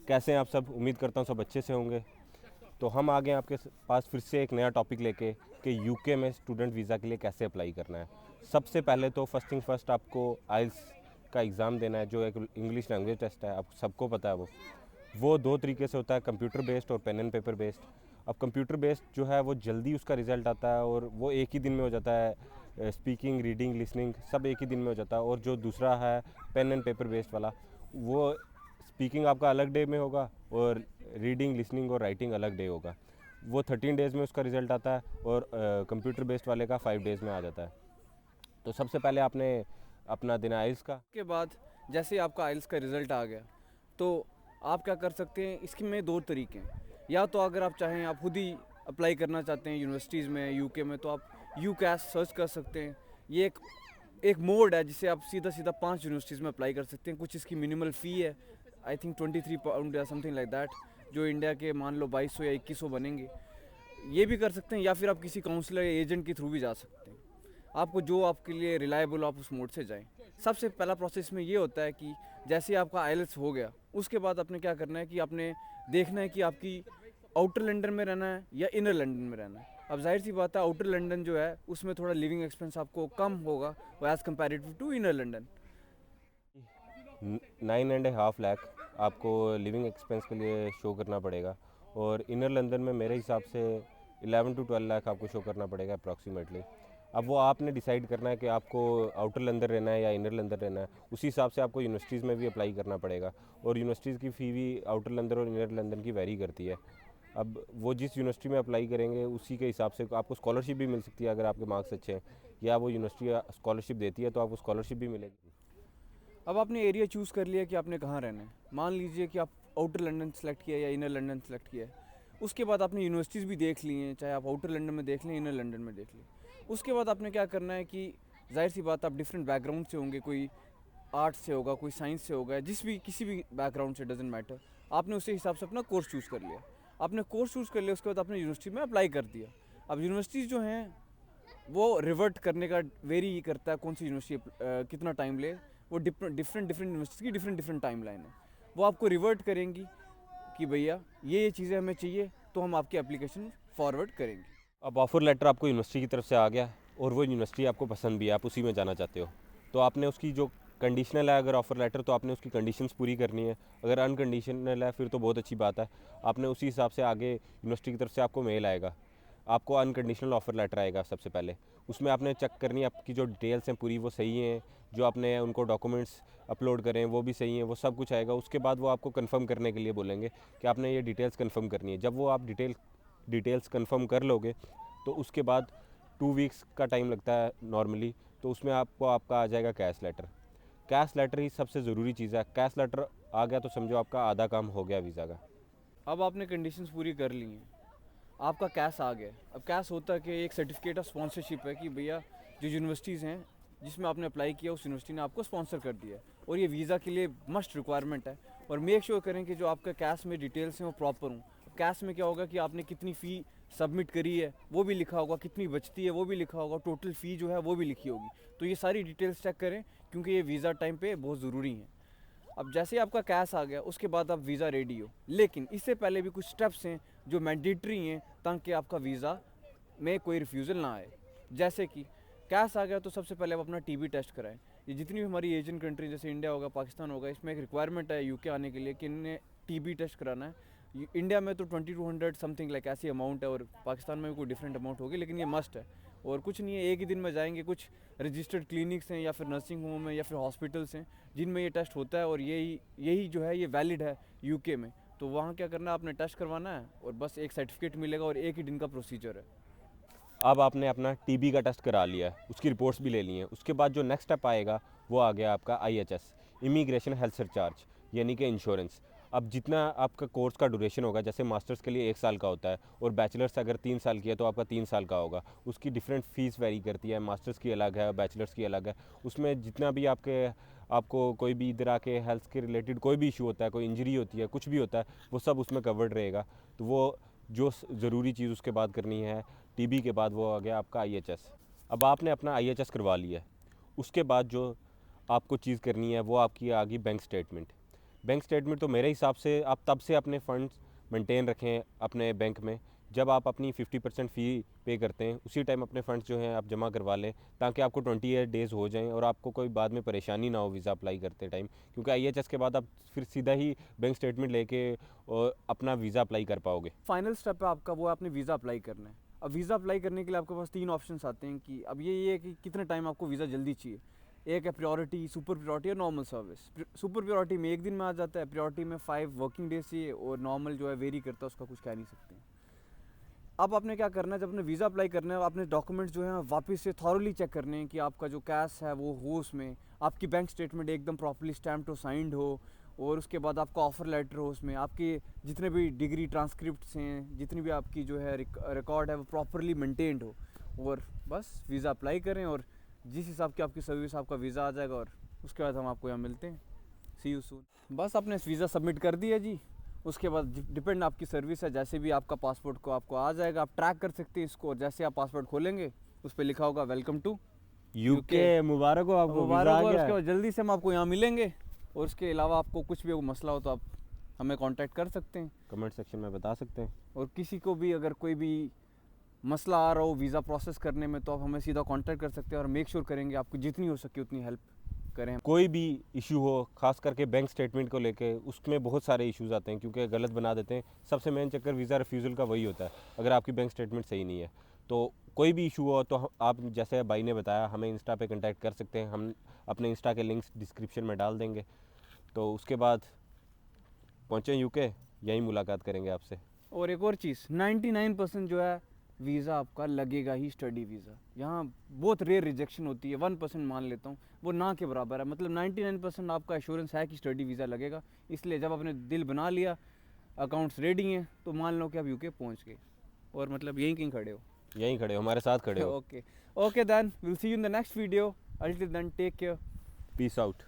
कैसे हैं आप सब? उम्मीद करता हूँ सब अच्छे से होंगे। तो हम आ गए हैं आपके पास फिर से एक नया टॉपिक लेके कि यूके में स्टूडेंट वीज़ा के लिए कैसे अप्लाई करना है। सबसे पहले तो फर्स्ट थिंग फर्स्ट आपको आइल्स का एग्ज़ाम देना है, जो एक इंग्लिश लैंग्वेज टेस्ट है, आप सबको पता है। वो दो तरीके से होता है, कंप्यूटर बेस्ड और पेन एंड पेपर बेस्ड। अब कंप्यूटर बेस्ड जो है वो जल्दी उसका रिज़ल्ट आता है और वो एक ही दिन में हो जाता है। स्पीकिंग, रीडिंग, लिसनिंग सब एक ही दिन में हो जाता है। और जो दूसरा है पेन एंड पेपर बेस्ड वाला, वो स्पीकिंग आपका अलग डे में होगा और रीडिंग, लिसनिंग और राइटिंग अलग डे होगा। वो 13 डेज़ में उसका रिज़ल्ट आता है और कंप्यूटर बेस्ड वाले का 5 डेज़ में आ जाता है। तो सबसे पहले आपने अपना देना आइल्स का। के बाद जैसे ही आपका आइल्स का रिज़ल्ट आ गया तो आप क्या कर सकते हैं, इसके में दो तरीके हैं। या तो अगर आप चाहें, आप खुद ही अप्लाई करना चाहते हैं यूनिवर्सिटीज़ में यूके में, तो आप यूकैस सर्च कर सकते हैं। ये एक मोड है जिसे आप सीधा सीधा 5 यूनिवर्सिटीज़ में अप्लाई कर सकते हैं। कुछ इसकी मिनिमल फ़ी है, आई थिंक £23 या समथिंग लाइक दैट, जो इंडिया के मान लो 2200 या 2100 बनेंगे। ये भी कर सकते हैं, या फिर आप किसी काउंसलर या एजेंट के थ्रू भी जा सकते हैं। आपको जो आपके लिए रिलायबल हो आप उस मोड से जाएं। सबसे पहला प्रोसेस में ये होता है कि जैसे ही आपका आइल्स हो गया, उसके बाद आपने क्या करना है कि आपने देखना है कि आपकी आउटर लंदन में रहना है या इनर लंदन में रहना है। अब जाहिर सी बात है, आउटर लंदन जो है उसमें थोड़ा लिविंग एक्सपेंस आपको कम होगा as comparative to inner London. 9.5 lakh आपको लिविंग एक्सपेंस के लिए शो करना पड़ेगा और इनर लंदन में मेरे हिसाब से 11 to 12 लाख आपको शो करना पड़ेगा अप्रॉक्सीमेटली। अब वो आपने डिसाइड करना है कि आपको आउटर लंदन रहना है या इनर लंदन रहना है। उसी हिसाब से आपको यूनिवर्सिटीज़ में भी अप्लाई करना पड़ेगा और यूनिवर्सिटीज़ की फ़ी भी आउटर लंदन और इनर लंदन की वेरी करती है। अब वो जिस यूनिवर्सिटी में अप्लाई करेंगे उसी के हिसाब से आपको स्कॉलरशिप भी मिल सकती है अगर आपके मार्क्स अच्छे हैं, या वो यूनिवर्सिटी स्कॉलरशिप देती है तो आपको स्कॉलरशिप भी मिलेगी। अब आपने एरिया चूज़ कर लिया कि आपने कहाँ रहना है। मान लीजिए कि आप आउटर लंदन सेलेक्ट किया या इनर लंदन सेलेक्ट किया है। उसके बाद आपने यूनिवर्सिटीज़ भी देख ली हैं, चाहे आप आउटर लंदन में देख लें, इनर लंदन में देख लें। उसके बाद आपने क्या करना है कि जाहिर सी बात, आप डिफरेंट बैकग्राउंड से होंगे, कोई आर्ट्स से होगा, कोई साइंस से होगा, जिस भी किसी भी बैकग्राउंड से, डजेंट मैटर। आपने उसी हिसाब से अपना कोर्स चूज़ कर लिया। आपने कोर्स चूज़ कर लिया, उसके बाद आपने यूनिवर्सिटी में अप्लाई कर दिया। अब यूनिवर्सिटीज़ जो हैं वो रिवर्ट करने का वेरी करता है, कौन सी यूनिवर्सिटी कितना टाइम ले। वो डिफरेंट डिफरेंट यूनिवर्सिटी की डिफरेंट डिफरेंट टाइम लाइन है। वो आपको रिवर्ट करेंगी कि भैया ये चीज़ें हमें चाहिए, तो हम आपकी एप्लीकेशन फॉरवर्ड करेंगे। अब ऑफ़र लेटर आपको यूनिवर्सिटी की तरफ से आ गया और वो यूनिवर्सिटी आपको पसंद भी है, आप उसी में जाना चाहते हो, तो आपने उसकी जो कंडीशनल है अगर ऑफ़र लेटर, तो आपने उसकी कंडीशंस पूरी करनी है। अगर अनकंडीशनल है फिर तो बहुत अच्छी बात है। आपने उसी हिसाब से आगे यूनिवर्सिटी की तरफ से आपको मेल आएगा, आपको अनकंडीशनल ऑफ़र लेटर आएगा सबसे पहले। उसमें आपने चेक करनी है आपकी जो डिटेल्स हैं पूरी वो सही हैं, जो आपने उनको डॉक्यूमेंट्स अपलोड करें वो भी सही हैं, वो सब कुछ आएगा। उसके बाद वो आपको कंफर्म करने के लिए बोलेंगे कि आपने ये डिटेल्स कंफर्म करनी है। जब वो आप डिटेल्स कंफर्म कर लोगे तो उसके बाद 2 वीक्स का टाइम लगता है नॉर्मली, तो उसमें आपको आपका आ जाएगा कैश लेटर। कैश लेटर ही सबसे ज़रूरी चीज़ है। कैश लेटर आ गया तो समझो आपका आधा काम हो गया वीज़ा का। अब आपने कंडीशंस पूरी कर ली हैं, आपका कैश आ गया। अब कैश होता है कि एक सर्टिफिकेट ऑफ स्पॉन्सरशिप है कि भैया जो यूनिवर्सिटीज़ हैं जिसमें आपने अप्लाई किया, उस यूनिवर्सिटी ने आपको स्पॉन्सर कर दिया है, और ये वीज़ा के लिए मस्ट रिक्वायरमेंट है। और मेक श्योर करें कि जो आपका कैश में डिटेल्स हैं वो प्रॉपर हों। कैश में क्या होगा कि आपने कितनी फ़ी सबमिट करी है वो भी लिखा होगा, कितनी बचती है वो भी लिखा होगा, टोटल फ़ी जो है वो भी लिखी होगी। तो ये सारी डिटेल्स चेक करें, क्योंकि ये वीज़ा टाइम पे बहुत ज़रूरी है। अब जैसे ही आपका कैश आ गया, उसके बाद आप वीज़ा रेडी हो, लेकिन इससे पहले भी कुछ स्टेप्स हैं जो मैंडेटरी हैं ताकि आपका वीज़ा में कोई रिफ्यूज़ल ना आए। जैसे कि कैश आ गया तो सबसे पहले आप अपना टीबी टेस्ट कराएं। ये जितनी भी हमारी एशियन कंट्री जैसे इंडिया होगा, पाकिस्तान होगा, इसमें एक रिक्वायरमेंट है यूके आने के लिए कि इन्हें टीबी टेस्ट कराना है। इंडिया में तो 2200 समथिंग लाइक ऐसी अमाउंट है, और पाकिस्तान में भी कोई डिफरेंट अमाउंट होगी, लेकिन ये मस्ट है। और कुछ नहीं है, एक ही दिन में जाएंगे। कुछ रजिस्टर्ड क्लिनिक्स हैं या फिर नर्सिंग होम है या फिर हॉस्पिटल्स हैं जिनमें ये टेस्ट होता है, और यही जो है ये वैलिड है यूके में। तो वहाँ क्या करना है, आपने टेस्ट करवाना है और बस एक सर्टिफिकेट मिलेगा, और एक ही दिन का प्रोसीजर है। अब आपने अपना टीबी का टेस्ट करा लिया है, उसकी रिपोर्ट्स भी ले ली हैं। उसके बाद जो नेक्स्ट स्टेप आएगा वो आ गया आपका आईएचएस, इमिग्रेशन हेल्थ सरचार्ज, यानी कि इंश्योरेंस। अब जितना आपका कोर्स का ड्यूरेशन होगा, जैसे मास्टर्स के लिए 1 साल का होता है और बैचलर्स अगर 3 साल की है तो आपका 3 साल का होगा। उसकी डिफरेंट फ़ीस वेरी करती है, मास्टर्स की अलग है, बैचलर्स की अलग है। उसमें जितना भी आपको कोई भी इधर आके हेल्थ के रिलेटेड कोई भी इशू होता है, कोई इंजरी होती है, कुछ भी होता है, वो सब उसमें कवर्ड रहेगा। तो वो जो ज़रूरी चीज़ उसके बाद करनी है, टीबी के बाद वो आ गया आपका आईएचएस। अब आपने अपना आईएचएस करवा लिया है, उसके बाद जो आपको चीज़ करनी है वो आपकी आ गई बैंक स्टेटमेंट। बैंक स्टेटमेंट तो मेरे हिसाब से आप तब से अपने फंड्स मेंटेन रखें अपने बैंक में जब आप अपनी 50% फ़ी पे करते हैं, उसी टाइम अपने फंड्स जो हैं आप जमा करवा लें, ताकि आपको 28 डेज़ हो जाएं और आपको कोई बाद में परेशानी ना हो वीज़ा अप्लाई करते टाइम, क्योंकि IHS के बाद आप फिर सीधा ही बैंक स्टेटमेंट लेके और अपना वीज़ा अप्लाई कर पाओगे। फाइनल स्टेप है आपका, वो आपने वीज़ा अप्लाई करना है। अब वीज़ा अप्लाई करने के लिए आपके पास 3 ऑप्शंस आते हैं कि अब ये है कि कितने टाइम आपको वीज़ा जल्दी चाहिए। एक है प्रायोरिटी, सुपर प्रायोरिटी और नॉर्मल सर्विस। सुपर प्रायोरिटी में 1 दिन में आ जाता है, प्रायोरिटी में 5 वर्किंग डेज चाहिए और नॉर्मल जो है वेरी करता है, उसका कुछ कह नहीं सकते। अब आपने क्या करना है, जब आपने वीज़ा अप्लाई करना है, आपने डॉक्यूमेंट्स जो हैं वापस से थॉरली चेक करने हैं कि आपका जो कैश है वो हो, उसमें आपकी बैंक स्टेटमेंट एकदम प्रॉपर्ली स्टैम्प्ड हो, साइंड हो, और उसके बाद आपका ऑफ़र लेटर हो, उसमें आपके जितने भी डिग्री ट्रांसक्रिप्ट्स हैं, जितनी भी आपकी जो है रिकॉर्ड है वो प्रॉपरली मेंटेन्ड हो, और बस वीज़ा अप्लाई करें और जिस हिसाब की आपकी सर्विस आपका वीज़ा आ जाएगा और उसके बाद हम आपको यहाँ मिलते हैं। सी यू सून। बस आपने वीज़ा सबमिट कर दिया जी, उसके बाद डिपेंड आपकी सर्विस है, जैसे भी आपका पासपोर्ट को आपको आ जाएगा, आप ट्रैक कर सकते हैं इसको, और जैसे आप पासपोर्ट खोलेंगे उस पर लिखा होगा वेलकम टू यूके। मुबारक हो आपको, मुबारक वीज़ा आ हो, और गया उसके है। बाद जल्दी से हम आपको यहाँ मिलेंगे। और उसके अलावा आपको कुछ भी मसला हो तो आप हमें कांटेक्ट कर सकते हैं, कमेंट सेक्शन में बता सकते हैं। और किसी को भी अगर कोई भी मसला आ रहा हो वीज़ा प्रोसेस करने में तो आप हमें सीधा कांटेक्ट कर सकते हैं, और मेक श्योर करेंगे आपको जितनी हो सके उतनी हेल्प करें। कोई भी इशू हो, खास करके बैंक स्टेटमेंट को लेके, उसमें बहुत सारे इश्यूज आते हैं क्योंकि गलत बना देते हैं। सबसे मेन चक्कर वीज़ा रिफ्यूज़ल का वही होता है, अगर आपकी बैंक स्टेटमेंट सही नहीं है। तो कोई भी इशू हो तो आप जैसे भाई ने बताया हमें इंस्टा पे कांटेक्ट कर सकते हैं, हम अपने इंस्टा के लिंक्स डिस्क्रिप्शन में डाल देंगे। तो उसके बाद पहुँचें यूके, यहीं मुलाकात करेंगे आपसे। और एक और चीज़, 99% जो है वीज़ा आपका लगेगा ही, स्टडी वीज़ा। यहाँ बहुत रेयर रिजेक्शन होती है, 1% मान लेता हूँ, वो ना के बराबर है। मतलब 99% आपका एश्योरेंस है कि स्टडी वीज़ा लगेगा। इसलिए जब आपने दिल बना लिया, अकाउंट्स रेडी हैं, तो मान लो कि आप यूके पहुँच गए, और मतलब यहीं कहीं खड़े हो। यहीं खड़े हो, हमारे साथ खड़े हो। Okay okay, then will see you in the next video. Until then, take care. Peace out.